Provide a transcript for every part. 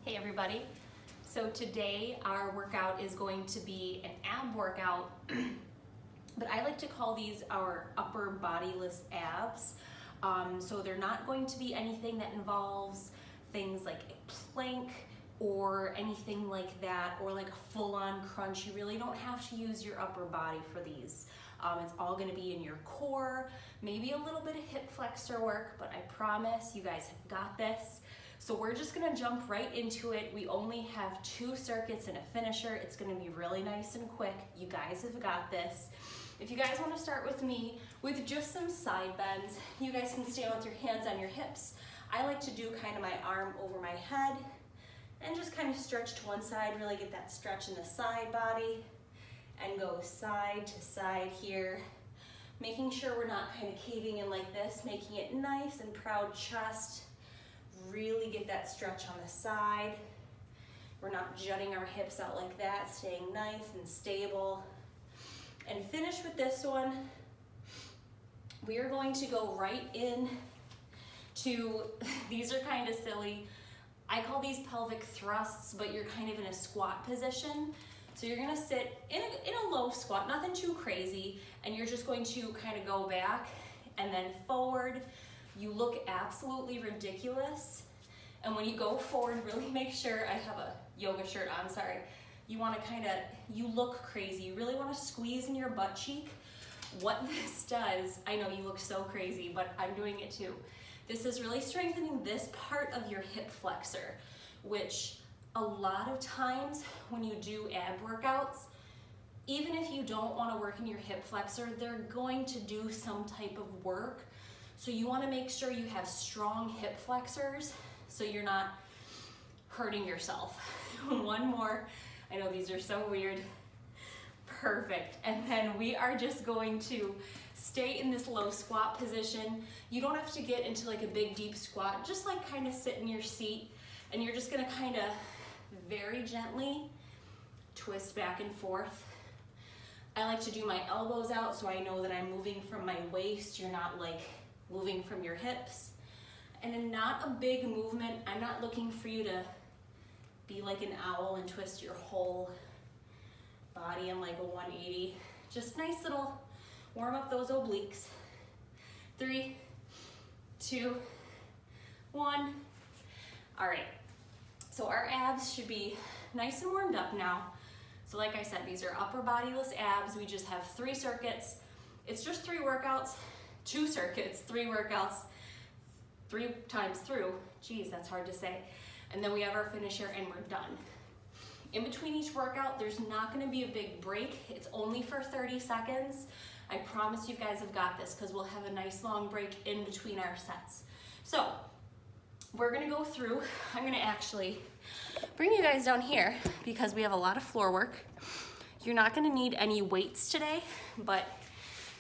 Hey everybody. So today our workout is going to be an ab workout, but I like to call these our upper bodiless abs. So they're not going to be anything that involves things like a plank or anything like that, or like a full-on crunch. You really don't have to use your upper body for these. It's all gonna be in your core, maybe a little bit of hip flexor work, but I promise you guys have got this. So we're just gonna jump right into it. We only have 2 circuits and a finisher. It's gonna be really nice and quick. You guys have got this. If you guys wanna start with me with just some side bends, you guys can stand with your hands on your hips. I like to do kind of my arm over my head and just kind of stretch to one side, really get that stretch in the side body and go side to side here. Making sure we're not kind of caving in like this, making it nice and proud chest. Really get that stretch on the side. We're not jutting our hips out like that, staying nice and stable. And finish with this one. We are going to go right in to, these are kind of silly. I call these pelvic thrusts, but you're kind of in a squat position. So you're gonna sit in a low squat, nothing too crazy, and you're just going to kind of go back and then forward. You look absolutely ridiculous. And when you go forward, really make sure, I have a yoga shirt on, sorry. You wanna you look crazy. You really wanna squeeze in your butt cheek. What this does, I know you look so crazy, but I'm doing it too. This is really strengthening this part of your hip flexor, which a lot of times when you do ab workouts, even if you don't wanna work in your hip flexor, they're going to do some type of work. So you wanna make sure you have strong hip flexors so you're not hurting yourself. One more, I know these are so weird. Perfect, and then we are just going to stay in this low squat position. You don't have to get into like a big deep squat, just like kind of sit in your seat, and you're just gonna kind of very gently twist back and forth. I like to do my elbows out so I know that I'm moving from my waist. You're not like moving from your hips. And in not a big movement, I'm not looking for you to be like an owl and twist your whole body in like a 180. Just nice little, warm up those obliques. 3, 2, 1. All right, so our abs should be nice and warmed up now. So like I said, these are upper bodiless abs. We just have 3 circuits. It's just 3 workouts, 2 circuits, 3 workouts, 3 times through. Geez, that's hard to say. And then we have our finisher and we're done. In between each workout, there's not gonna be a big break. It's only for 30 seconds. I promise you guys have got this because we'll have a nice long break in between our sets. So we're gonna go through, I'm gonna actually bring you guys down here because we have a lot of floor work. You're not gonna need any weights today, but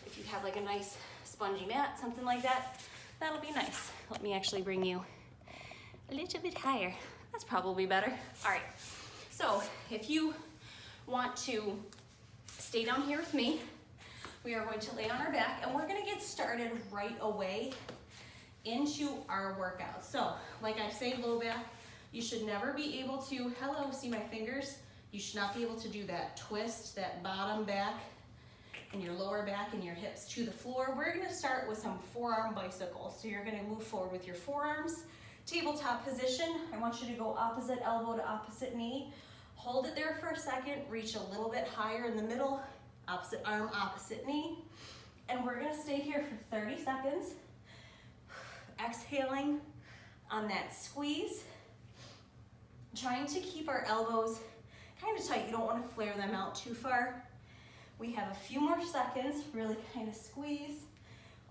if you have like a nice spongy mat, something like that, that'll be nice. Let me actually bring you a little bit higher. That's probably better. All right, so if you want to stay down here with me, we are going to lay on our back and we're gonna get started right away into our workout. So, like I say, low back, you should never be able to, hello, see my fingers? You should not be able to do that twist, that bottom back, and your lower back and your hips to the floor. We're gonna start with some forearm bicycles. So you're gonna move forward with your forearms. Tabletop position, I want you to go opposite elbow to opposite knee. Hold it there for a second, reach a little bit higher in the middle, opposite arm, opposite knee. And we're gonna stay here for 30 seconds. Exhaling on that squeeze. Trying to keep our elbows kind of tight. You don't want to flare them out too far. We have a few more seconds, really kind of squeeze.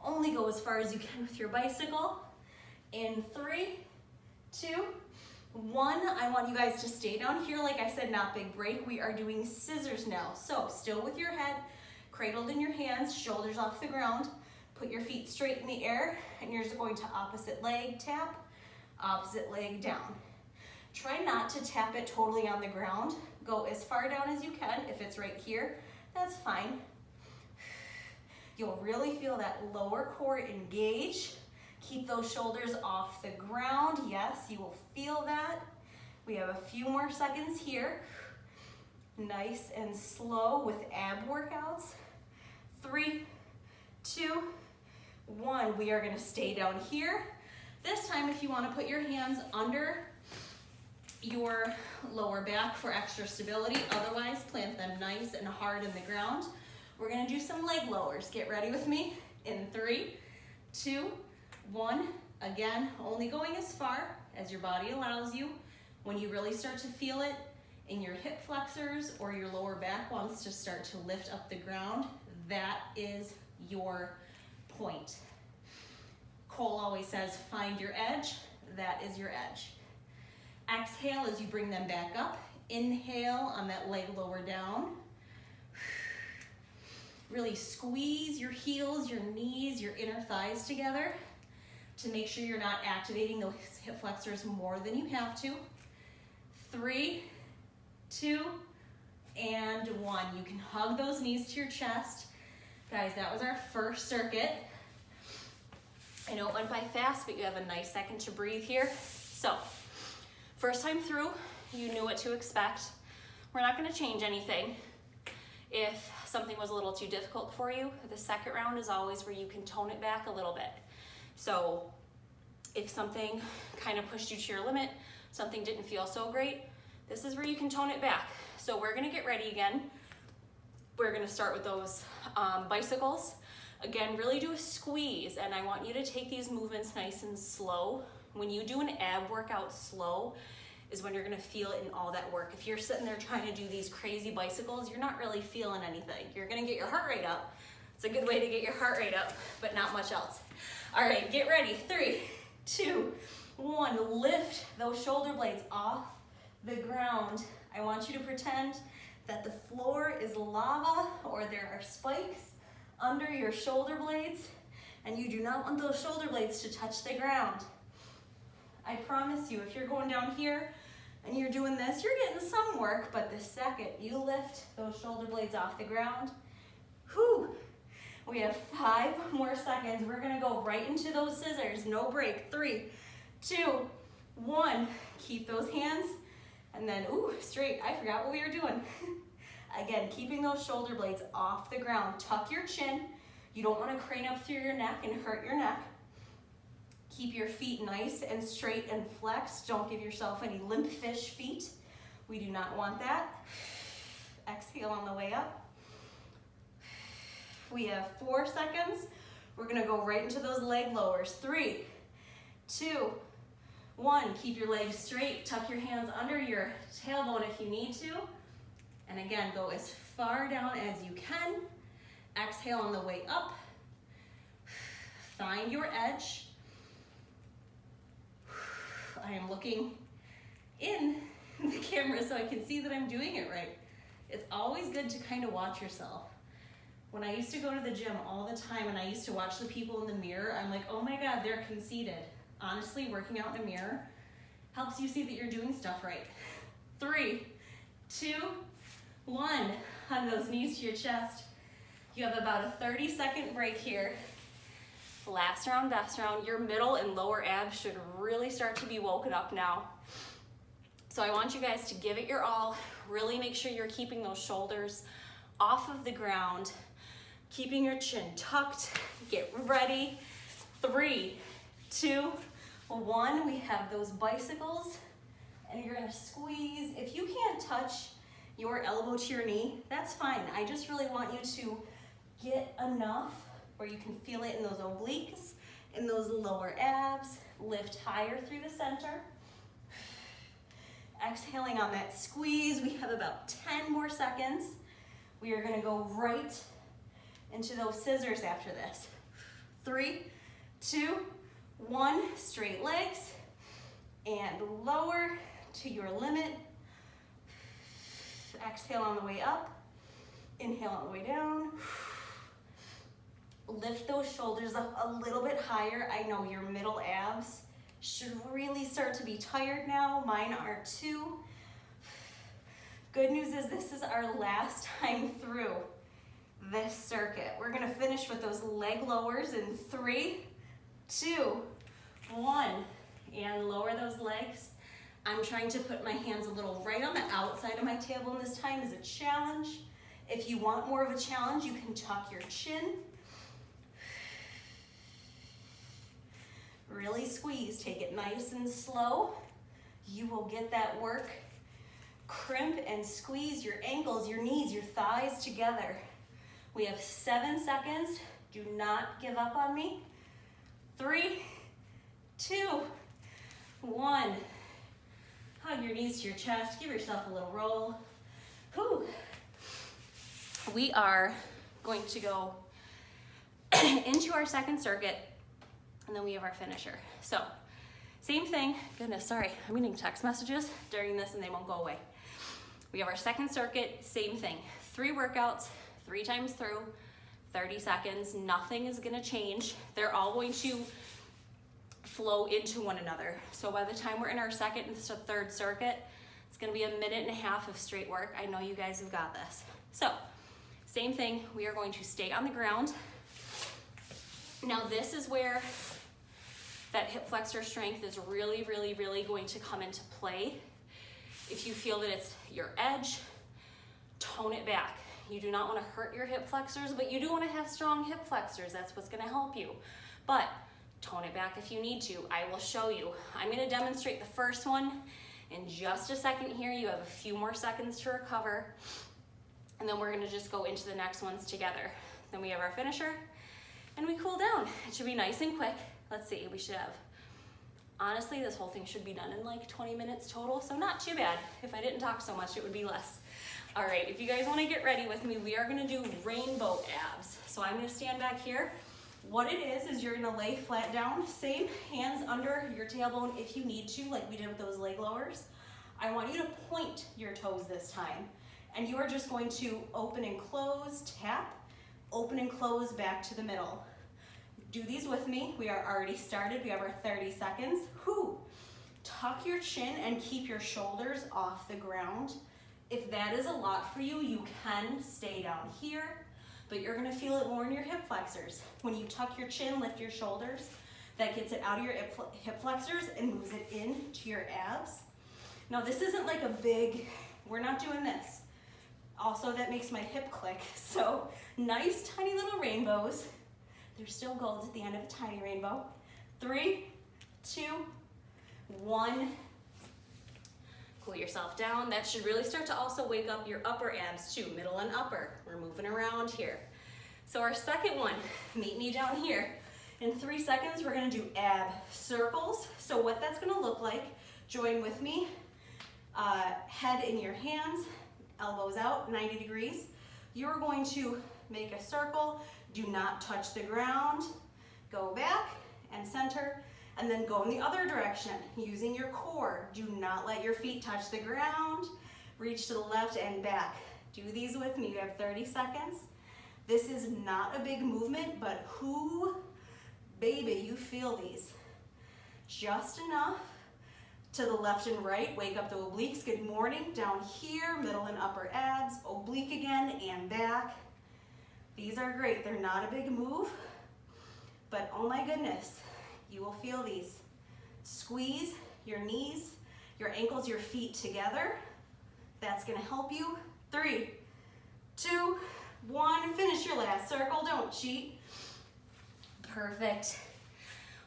Only go as far as you can with your bicycle. In 3, 2, 1, I want you guys to stay down here. Like I said, not big break. We are doing scissors now. So still with your head cradled in your hands, shoulders off the ground. Put your feet straight in the air, and you're just going to opposite leg tap, opposite leg down. Try not to tap it totally on the ground. Go as far down as you can. If it's right here, that's fine. You'll really feel that lower core engage. Keep those shoulders off the ground. Yes, you will feel that. We have a few more seconds here. Nice and slow with ab workouts. 3, 2, 1. We are gonna stay down here. This time, if you wanna put your hands under your lower back for extra stability, otherwise plant them nice and hard in the ground. We're gonna do some leg lowers. Get ready with me in 3, 2, 1. Again, only going as far as your body allows you. When you really start to feel it in your hip flexors or your lower back wants to start to lift up the ground, that is your point. Cole always says, find your edge. That is your edge. Exhale as you bring them back up. Inhale on that leg lower down. Really squeeze your heels, your knees, your inner thighs together to make sure you're not activating those hip flexors more than you have to. 3, 2, and 1. You can hug those knees to your chest. Guys, that was our first circuit. I know it went by fast, but you have a nice second to breathe here. So, first time through, you knew what to expect. We're not gonna change anything. If something was a little too difficult for you, the second round is always where you can tone it back a little bit. So if something kind of pushed you to your limit, something didn't feel so great, this is where you can tone it back. So we're gonna get ready again. We're gonna start with those bicycles. Again, really do a squeeze, and I want you to take these movements nice and slow. When you do an ab workout slow is when you're gonna feel it in all that work. If you're sitting there trying to do these crazy bicycles, you're not really feeling anything. You're gonna get your heart rate up. It's a good way to get your heart rate up, but not much else. All right, get ready. 3, 2, 1. Lift those shoulder blades off the ground. I want you to pretend that the floor is lava or there are spikes under your shoulder blades, and you do not want those shoulder blades to touch the ground. I promise you, if you're going down here and you're doing this, you're getting some work, but the second you lift those shoulder blades off the ground, whew, we have 5 more seconds. We're gonna go right into those scissors, no break. 3, 2, 1. Keep those hands, and then, ooh, straight. I forgot what we were doing. Again, keeping those shoulder blades off the ground. Tuck your chin. You don't wanna crane up through your neck and hurt your neck. Keep your feet nice and straight and flexed. Don't give yourself any limp fish feet. We do not want that. Exhale on the way up. We have 4 seconds. We're gonna go right into those leg lowers. 3, 2, 1. Keep your legs straight. Tuck your hands under your tailbone if you need to. And again, go as far down as you can. Exhale on the way up. Find your edge. I am looking in the camera so I can see that I'm doing it right. It's always good to kind of watch yourself. When I used to go to the gym all the time and I used to watch the people in the mirror, I'm like, oh my God, they're conceited. Honestly, working out in a mirror helps you see that you're doing stuff right. 3, 2, 1. Hug those knees to your chest. You have about a 30-second break here. Last round, best round. Your middle and lower abs should really start to be woken up now. So I want you guys to give it your all. Really make sure you're keeping those shoulders off of the ground, keeping your chin tucked. Get ready. 3, 2, 1. We have those bicycles, and you're gonna squeeze. If you can't touch your elbow to your knee, that's fine. I just really want you to get enough where you can feel it in those obliques, in those lower abs. Lift higher through the center. Exhaling on that squeeze. We have about 10 more seconds. We are gonna go right into those scissors after this. 3, 2, 1. Straight legs and lower to your limit. Exhale on the way up. Inhale on the way down. Lift those shoulders up a little bit higher. I know your middle abs should really start to be tired now. Mine are too. Good news is this is our last time through this circuit. We're gonna finish with those leg lowers in 3, 2, 1. And lower those legs I'm trying to put my hands a little right on the outside of my tailbone this time as a challenge. If you want more of a challenge, you can tuck your chin. Really squeeze, take it nice and slow. You will get that work. Crimp and squeeze your ankles, your knees, your thighs together. We have 7 seconds. Do not give up on me. 3, 2, 1. Hug your knees to your chest. Give yourself a little roll. Whew. We are going to go into our second circuit, and then we have our finisher. So, same thing. Goodness, sorry. I'm getting text messages during this, and they won't go away. We have our second circuit, same thing. 3 workouts, 3 times through, 30 seconds. Nothing is gonna change. They're all going to flow into one another. So by the time we're in our second and third circuit, it's gonna be 1.5 minutes of straight work. I know you guys have got this. So, same thing, we are going to stay on the ground. Now this is where that hip flexor strength is really, really, really going to come into play. If you feel that it's your edge, tone it back. You do not want to hurt your hip flexors, but you do want to have strong hip flexors. That's what's going to help you. But tone it back if you need to. I will show you. I'm going to demonstrate the first one in just a second here. You have a few more seconds to recover. And then we're going to just go into the next ones together. Then we have our finisher and we cool down. It should be nice and quick. Let's see, we should have, honestly, this whole thing should be done in like 20 minutes total, so not too bad. If I didn't talk so much, it would be less. All right, if you guys want to get ready with me, we are going to do rainbow abs. So I'm going to stand back here. What it is you're going to lay flat down, same hands under your tailbone if you need to, like we did with those leg lowers. I want you to point your toes this time, and you are just going to open and close, tap, open and close back to the middle. Do these with me. We are already started. We have our 30 seconds. Whew. Tuck your chin and keep your shoulders off the ground. If that is a lot for you, you can stay down here, but you're gonna feel it more in your hip flexors. When you tuck your chin, lift your shoulders, that gets it out of your hip flexors and moves it into your abs. Now this isn't like a big, we're not doing this. Also, that makes my hip click. So nice tiny little rainbows. There's still gold at the end of a tiny rainbow. 3, 2, 1. Cool yourself down. That should really start to also wake up your upper abs too, middle and upper. We're moving around here. So our second one, meet me down here. In 3 seconds, we're gonna do ab circles. So what that's gonna look like, join with me. Head in your hands, elbows out, 90 degrees. You're going to make a circle. Do not touch the ground. Go back and center, and then go in the other direction using your core. Do not let your feet touch the ground. Reach to the left and back. Do these with me. You have 30 seconds. This is not a big movement, but who, baby, you feel these. Just enough to the left and right. Wake up the obliques. Good morning. Down here, middle and upper abs. Oblique again and back. These are great. They're not a big move, but oh my goodness, you will feel these. Squeeze your knees, your ankles, your feet together. That's gonna help you. 3, 2, 1, finish your last circle. Don't cheat. Perfect.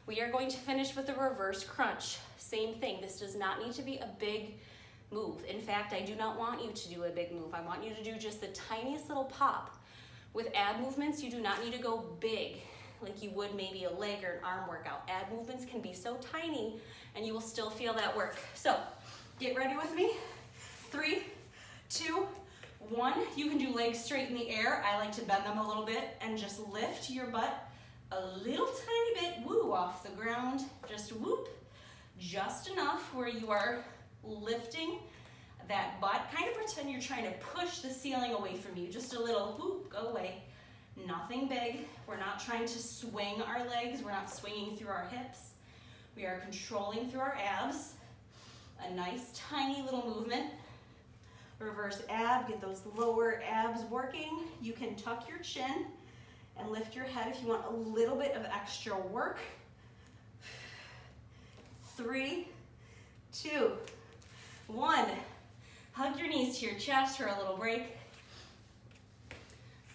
We are going to finish with a reverse crunch. Same thing. This does not need to be a big move. In fact, I do not want you to do a big move. I want you to do just the tiniest little pop. With ab movements, you do not need to go big like you would maybe a leg or an arm workout. Ab movements can be so tiny and you will still feel that work. So get ready with me. 3, 2, 1. You can do legs straight in the air. I like to bend them a little bit and just lift your butt a little tiny bit, woo, off the ground. Just whoop, just enough where you are lifting that butt. Kind of pretend you're trying to push the ceiling away from you. Just a little whoop, go away. Nothing big. We're not trying to swing our legs. We're not swinging through our hips. We are controlling through our abs. A nice tiny little movement. Reverse ab, get those lower abs working. You can tuck your chin and lift your head if you want a little bit of extra work. 3, 2, Hug your knees to your chest for a little break.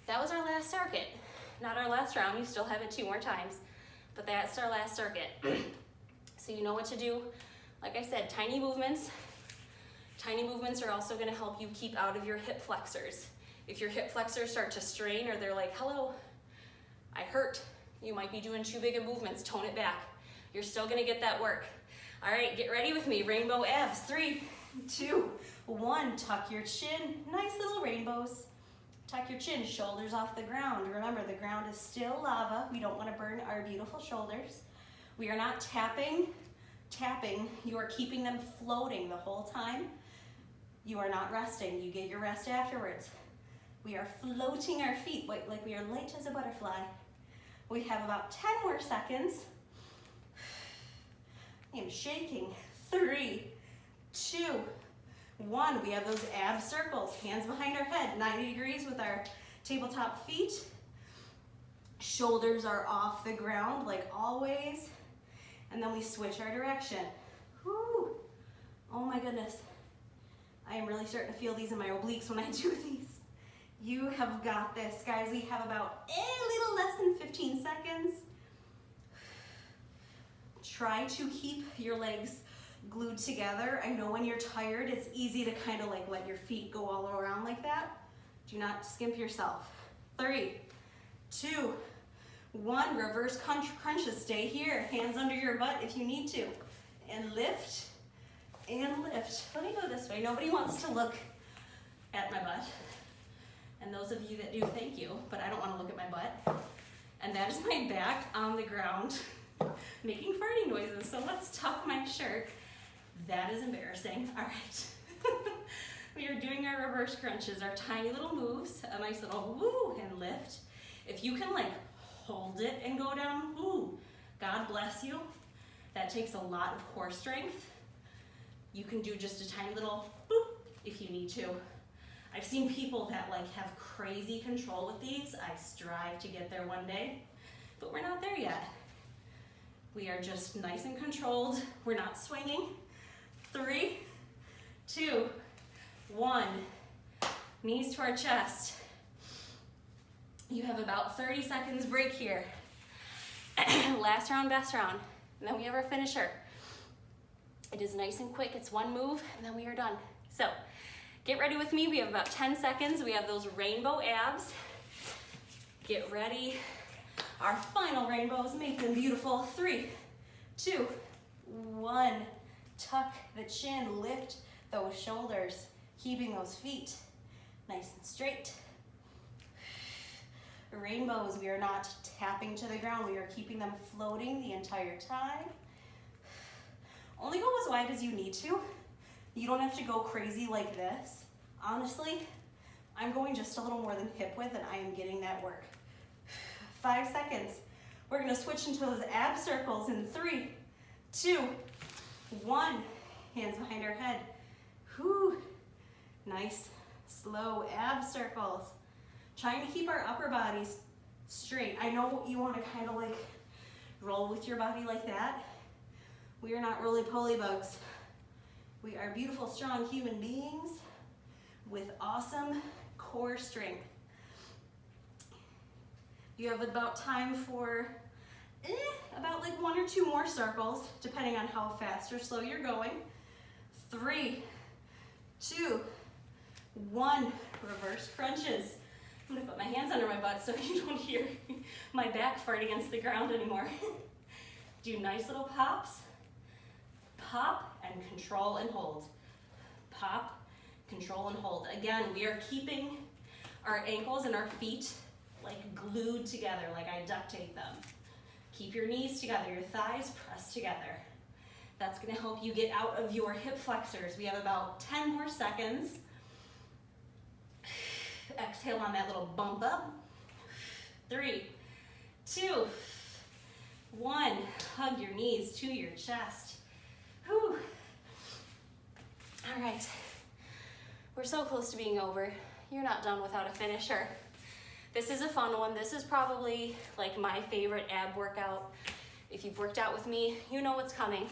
That was our last circuit. Not our last round, you still have it 2 more times, but that's our last circuit. So you know what to do. Like I said, tiny movements. Tiny movements are also gonna help you keep out of your hip flexors. If your hip flexors start to strain or they're like, hello, I hurt, you might be doing too big of movements, tone it back. You're still gonna get that work. All right, get ready with me, rainbow abs. 3, 2, 1, tuck your chin, nice little rainbows. Tuck your chin, shoulders off the ground. Remember, the ground is still lava. We don't wanna burn our beautiful shoulders. We are not tapping. You are keeping them floating the whole time. You are not resting. You get your rest afterwards. We are floating our feet like we are light as a butterfly. We have about 10 more seconds. I am shaking. 3, 2, 1. We have those ab circles, hands behind our head, 90 degrees with our tabletop feet. Shoulders are off the ground like always. And then we switch our direction. Whew. Oh my goodness. I am really starting to feel these in my obliques when I do these. You have got this, guys. We have about a little less than 15 seconds. Try to keep your legs glued together. I know when you're tired, it's easy to kind of like let your feet go all around like that. Do not skimp yourself. 3, 2, 1, reverse crunches. Stay here, hands under your butt if you need to. And lift, and lift. Let me go this way. Nobody wants to look at my butt. And those of you that do, thank you, but I don't want to look at my butt. And that is my back on the ground, making farting noises. So let's tuck my shirt. That is embarrassing. All right. We are doing our reverse crunches, our tiny little moves, a nice little woo and lift. If you can like hold it and go down, woo, God bless you. That takes a lot of core strength. You can do just a tiny little boop if you need to. I've seen people that like have crazy control with these. I strive to get there one day, but we're not there yet. We are just nice and controlled. We're not swinging. 3, 2, 1. Knees to our chest. You have about 30 seconds break here. Last round, best round. And then we have our finisher. It is nice and quick. It's one move and then we are done. So get ready with me. We have about 10 seconds. We have those rainbow abs. Get ready. Our final rainbows, make them beautiful. 3, 2, 1. Tuck the chin, lift those shoulders, keeping those feet nice and straight. Rainbows, we are not tapping to the ground. We are keeping them floating the entire time. Only go as wide as you need to. You don't have to go crazy like this. Honestly, I'm going just a little more than hip width and I am getting that work. 5 seconds. We're gonna switch into those ab circles in 3, 2, 1. Hands behind our head. Whew. Nice, slow ab circles. Trying to keep our upper bodies straight. I know you wanna kind of like roll with your body like that. We are not roly-poly bugs. We are beautiful, strong human beings with awesome core strength. You have about time for about like 1 or 2 more circles, depending on how fast or slow you're going. 3, 2, 1, reverse crunches. I'm gonna put my hands under my butt so you don't hear my back fart against the ground anymore. Do nice little pops. Pop and control and hold. Pop, control and hold. Again, we are keeping our ankles and our feet like glued together, like I duct tape them. Keep your knees together, your thighs pressed together. That's gonna help you get out of your hip flexors. We have about 10 more seconds. Exhale on that little bump up. 3, 2, 1. Hug your knees to your chest. Whew. All right, we're so close to being over. You're not done without a finisher. This is a fun one. This is probably like my favorite ab workout. If you've worked out with me, you know what's coming.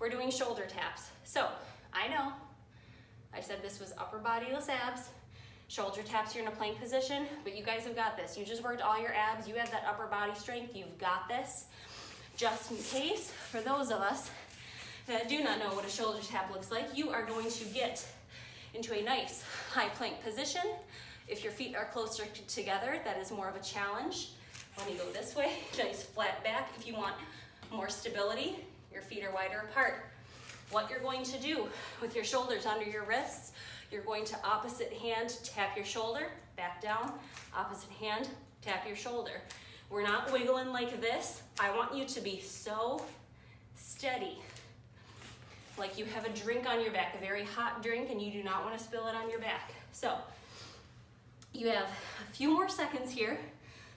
We're doing shoulder taps. So I I said this was upper bodiless abs. Shoulder taps, you're in a plank position, but you guys have got this. You just worked all your abs. You have that upper body strength. You've got this. Just in case, for those of us that do not know what a shoulder tap looks like, you are going to get into a nice high plank position. If your feet are closer together, that is more of a challenge. Let me go this way, nice flat back. If you want more stability, your feet are wider apart. What you're going to do with your shoulders under your wrists, you're going to opposite hand tap your shoulder, back down, opposite hand, tap your shoulder. We're not wiggling like this. I want you to be so steady, like you have a drink on your back, a very hot drink, and you do not want to spill it on your back. So you have a few more seconds here.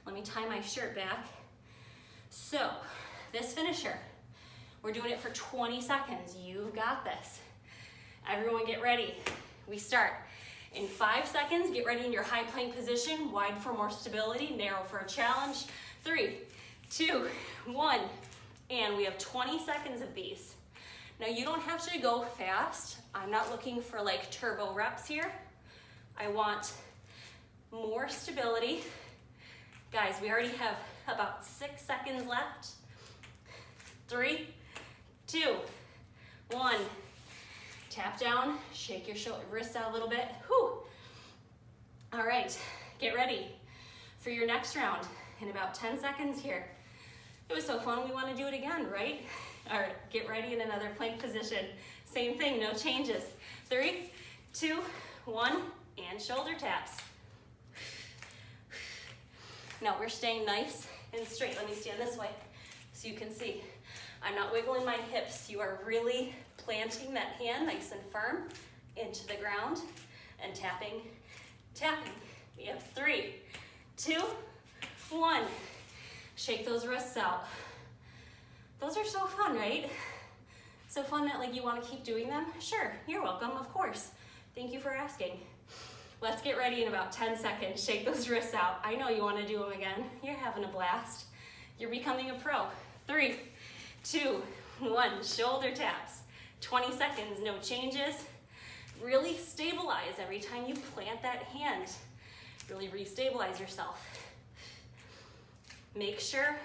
Let me tie my shirt back. So this finisher, we're doing it for 20 seconds. You've got this. Everyone get ready. We start in 5 seconds. Get ready in your high plank position, wide for more stability, narrow for a challenge. 3, 2, 1, and we have 20 seconds of these. Now you don't have to go fast. I'm not looking for like turbo reps here. I want more stability. Guys, we already have about 6 seconds left. 3, 2, 1. Tap down, shake your wrists out a little bit. Whew. All right, get ready for your next round in about 10 seconds here. It was so fun, we want to do it again, right? All right, get ready in another plank position. Same thing, no changes. 3, 2, 1, and shoulder taps. Now we're staying nice and straight. Let me stand this way so you can see. I'm not wiggling my hips. You are really planting that hand nice and firm into the ground and tapping, tapping. We have 3, 2, 1. Shake those wrists out. Those are so fun, right? So fun that like you want to keep doing them? Sure, you're welcome, of course. Thank you for asking. Let's get ready in about 10 seconds. Shake those wrists out. I know you want to do them again. You're having a blast. You're becoming a pro. 3, 2, 1, shoulder taps. 20 seconds, no changes. Really stabilize every time you plant that hand. Really re-stabilize yourself. Make sure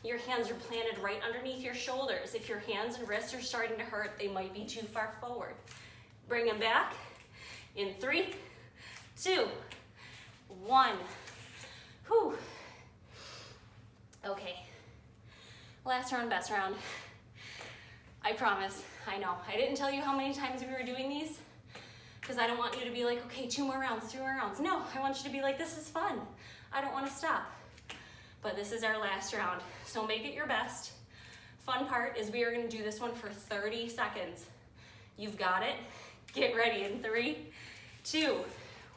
your hands are planted right underneath your shoulders. If your hands and wrists are starting to hurt, they might be too far forward. Bring them back in 3, 2, 1. Whew. Okay. Last round, best round. I promise. I know. I didn't tell you how many times we were doing these because I don't want you to be like, okay, 2 more rounds, 2 more rounds. No, I want you to be like, this is fun. I don't want to stop. But this is our last round, so make it your best. Fun part is we are going to do this one for 30 seconds. You've got it. Get ready in 3, 2,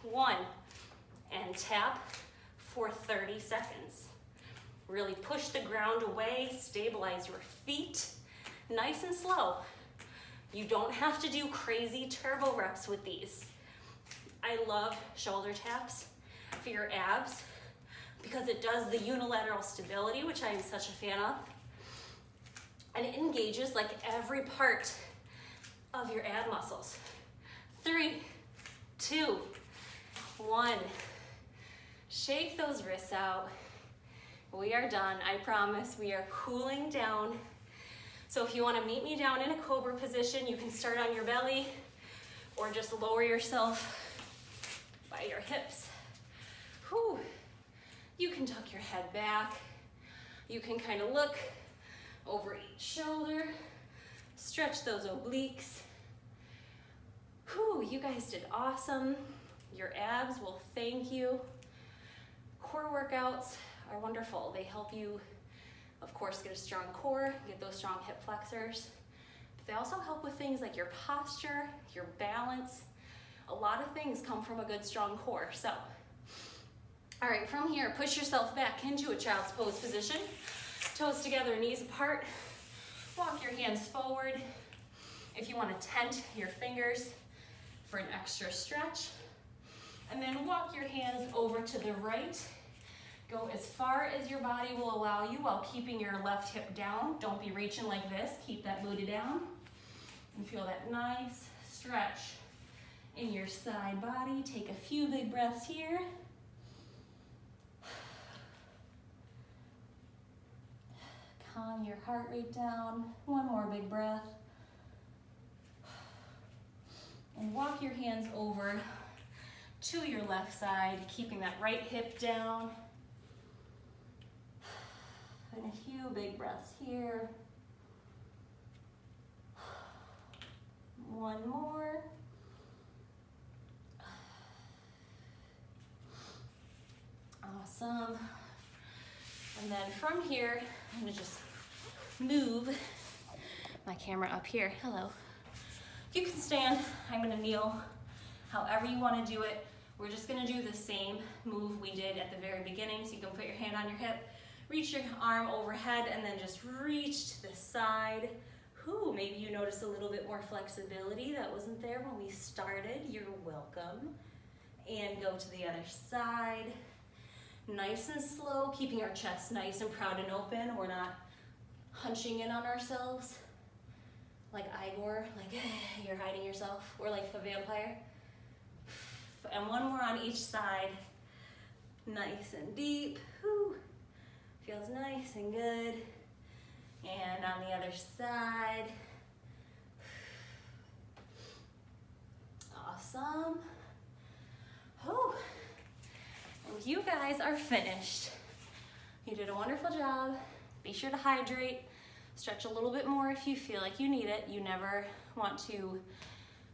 1, and tap for 30 seconds. Really push the ground away, stabilize your feet, nice and slow. You don't have to do crazy turbo reps with these. I love shoulder taps for your abs because it does the unilateral stability, which I am such a fan of. And it engages like every part of your ab muscles. 3, 2, 1. Shake those wrists out. We are done, I promise. We are cooling down. So if you want to meet me down in a cobra position, you can start on your belly or just lower yourself by your hips. Whew. You can tuck your head back. You can kind of look over each shoulder. Stretch those obliques. Whew, you guys did awesome. Your abs will thank you. Core workouts are wonderful. They help you, of course, get a strong core, get those strong hip flexors. But they also help with things like your posture, your balance. A lot of things come from a good, strong core. So, all right, from here, push yourself back into a child's pose position. Toes together, knees apart. Walk your hands forward. If you want to tent your fingers for an extra stretch. And then walk your hands over to the right. Go as far as your body will allow you while keeping your left hip down. Don't be reaching like this. Keep that booty down. And feel that nice stretch in your side body. Take a few big breaths here. Calm your heart rate down. One more big breath. And walk your hands over to your left side, keeping that right hip down. And a few big breaths here. One more. Awesome. And then from here, I'm gonna just move my camera up here. Hello. You can stand, I'm gonna kneel, however you wanna do it. We're just gonna do the same move we did at the very beginning. So you can put your hand on your hip, reach your arm overhead, and then just reach to the side. Whew, maybe you notice a little bit more flexibility that wasn't there when we started. You're welcome. And go to the other side. Nice and slow, keeping our chest nice and proud and open. We're not hunching in on ourselves like Igor, like you're hiding yourself, or like a vampire. And one more on each side. Nice and deep. Whew. Feels nice and good. And on the other side. Awesome. Whew. And you guys are finished. You did a wonderful job. Be sure to hydrate. Stretch a little bit more if you feel like you need it. You never want to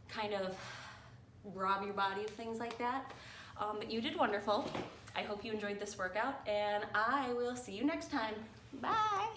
kind of rob your body of things like that. But you did wonderful. I hope you enjoyed this workout, and I will see you next time. Bye.